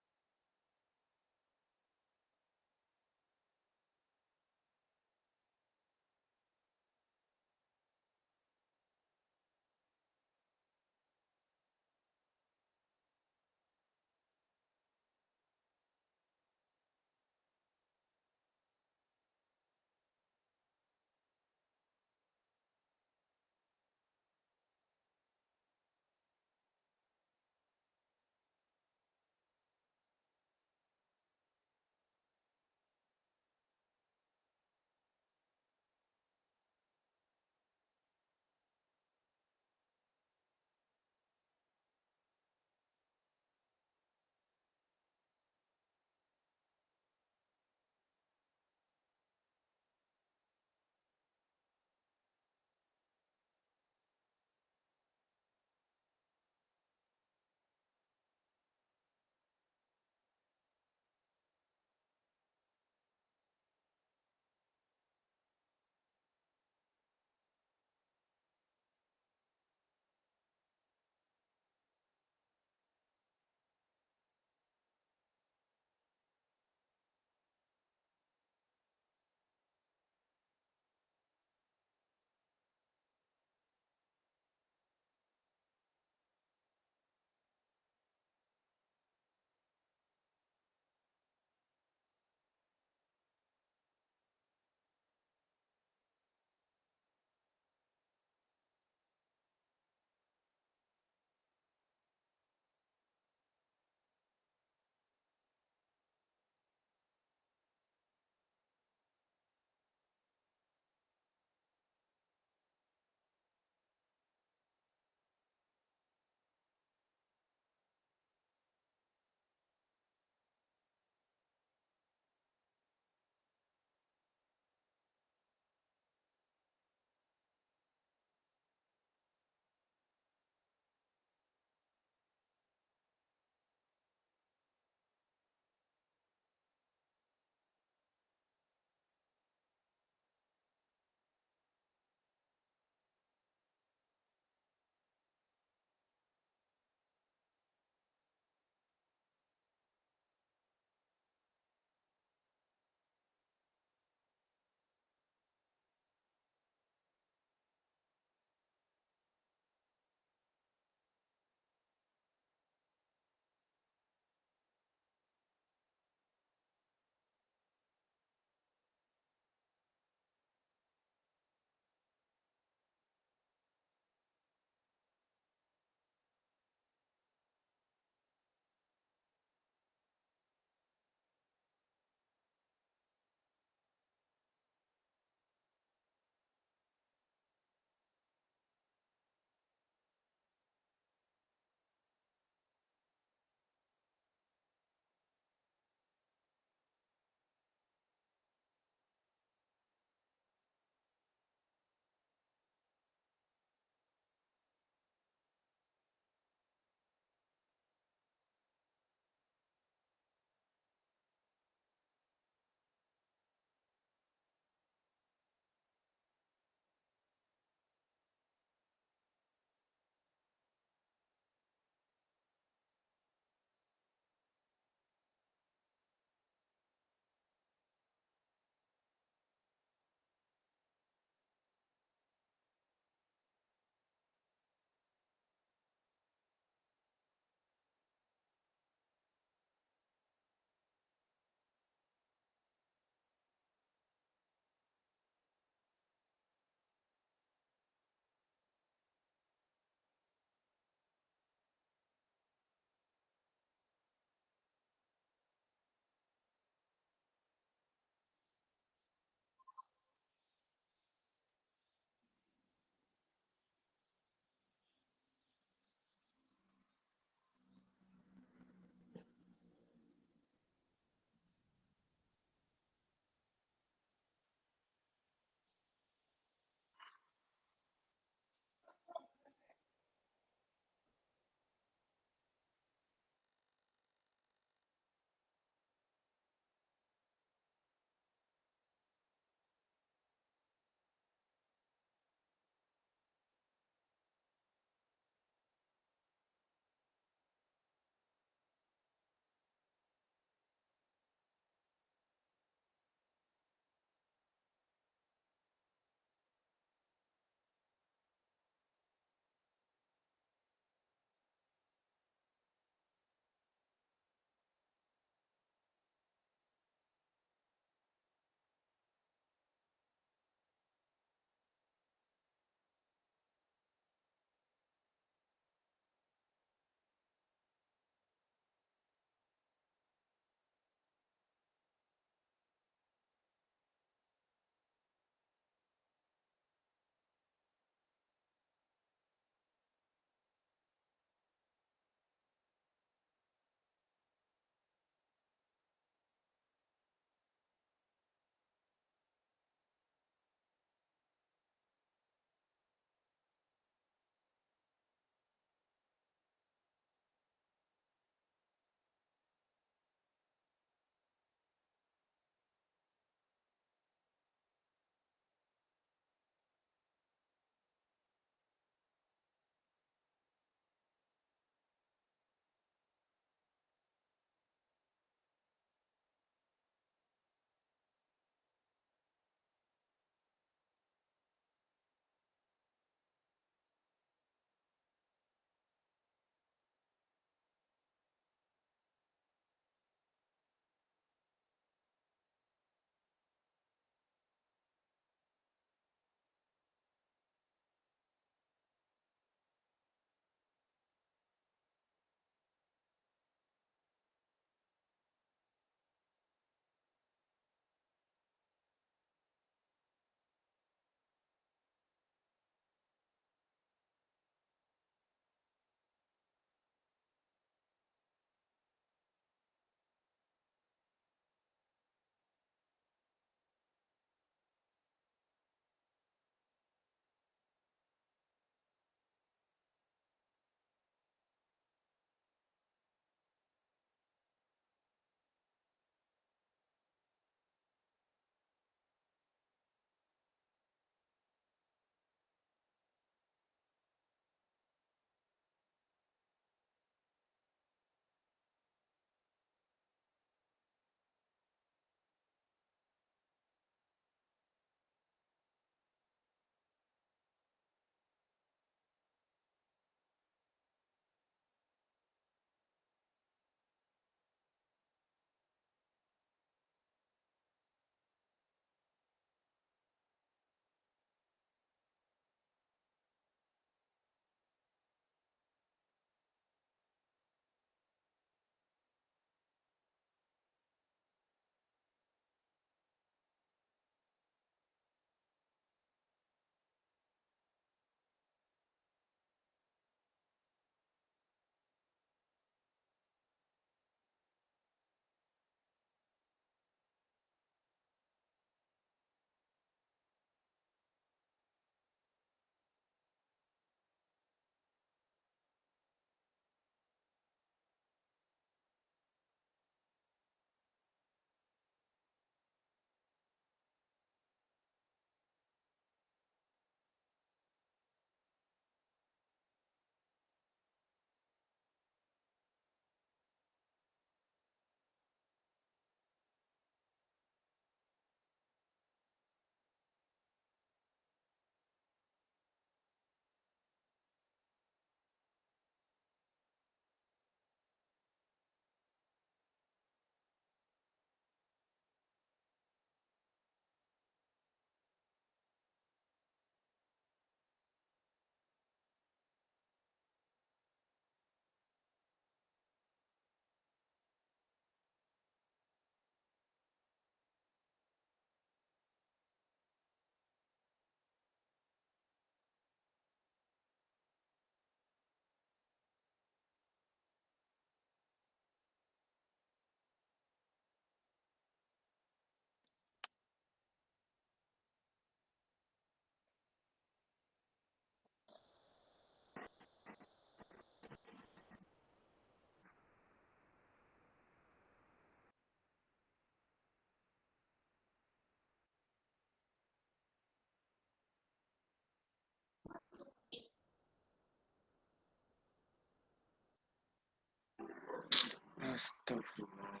Astagfirullah.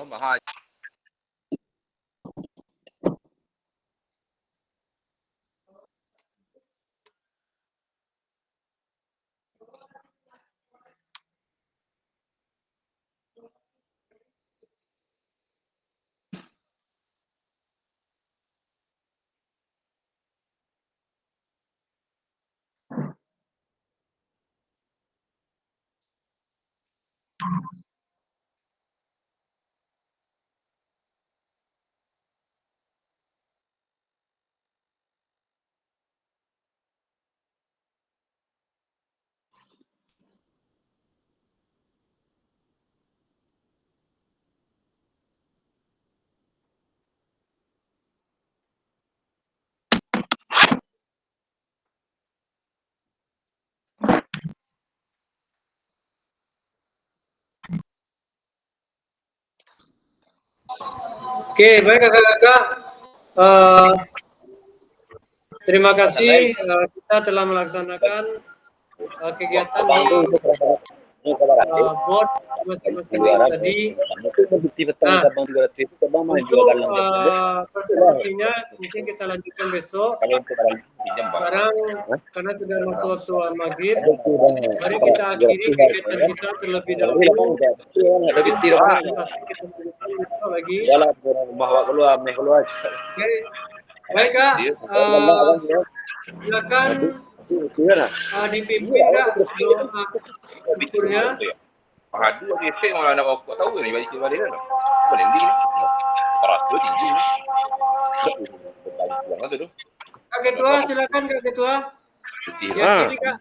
mahal. Oke, baik kakak-kakak. Terima kasih kita telah melaksanakan kegiatan di board masing-masing tadi. Nah, untuk presentasinya mungkin kita lanjutkan besok. Sekarang karena sudah masuk waktu maghrib, mari kita akhiri kegiatan kita terlebih dahulu. Presentasi kita lanjutkan besok lagi. Oke, baik kak. Silakan dipimpin kak doa syukurnya. Padu lagi efek malah nak rokok tahu ni balik balik kan. Boleh ni. Paras tu tinggi. Buang tu. Kak Ketua, silakan Kak Ketua. Ya, kiri Kak.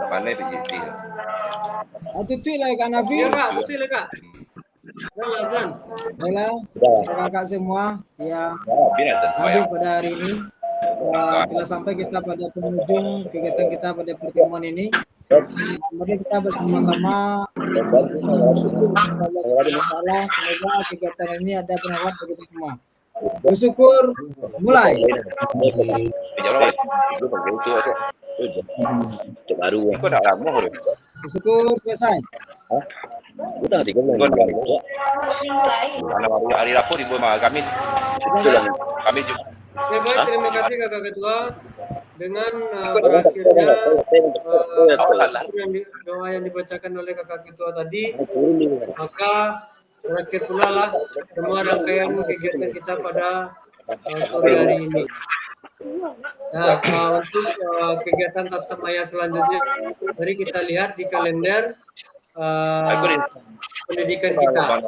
Tak pandai pergi. Tutup lah Kak Nafi. Ya Kak, betul lah Kak. Dan Lazan. Baiklah, kakak semua yang hadir pada hari ini. Telah sampai kita pada penghujung kegiatan kita pada pertemuan ini. Mari kita bersama-sama bersyukur kepada Allah Subhanahu wa Ta'ala. Semoga kegiatan ini ada bermanfaat bagi kita semua. Bersyukur, mulai. Kau dah lama dah. Bersyukur selesai. Sudah 3 bulan. Mana hari Rabu di bulan Kamis. Kami juga. Ya baik, terima kasih Kakak Ketua. Dengan berakhirnya doa yang dibacakan oleh Kakak Ketua tadi, maka berakhir pula lah semua rangkaian kegiatan kita pada sore hari ini. Nah, untuk kegiatan tatap maya selanjutnya, mari kita lihat di kalender pendidikan kita.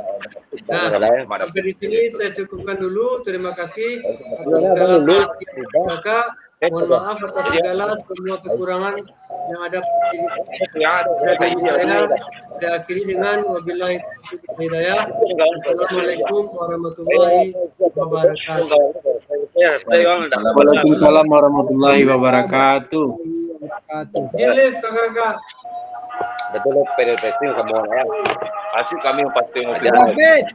Nah, sampai di sini saya cukupkan dulu. Terima kasih atas segala perhatian Kakak. Mohon maaf atas segala semua kekurangan yang ada pada diri saya. Saya akhiri dengan wabillahi hidayah. Assalamualaikum warahmatullahi wabarakatuh. Waalaikumsalam warahmatullahi wabarakatuh. Jilif kakak. Betul PDPT sama orang. Asyik kami pasti mau David.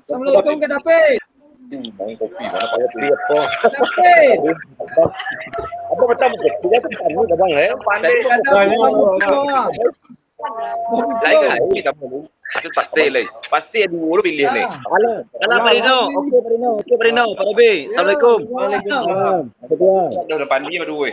Assalamualaikum Kak David. Main kopi mana payah pilih apa? David. Apa betul betul? Tidak tahu dah bang eh. Pandai lagi kita mau. Itu pasti lagi. Pasti ada dulu pilih ni. Halo Parino. Okey Parino. Pak Robi. Assalamualaikum. Waalaikumsalam. Dah pandai berdua.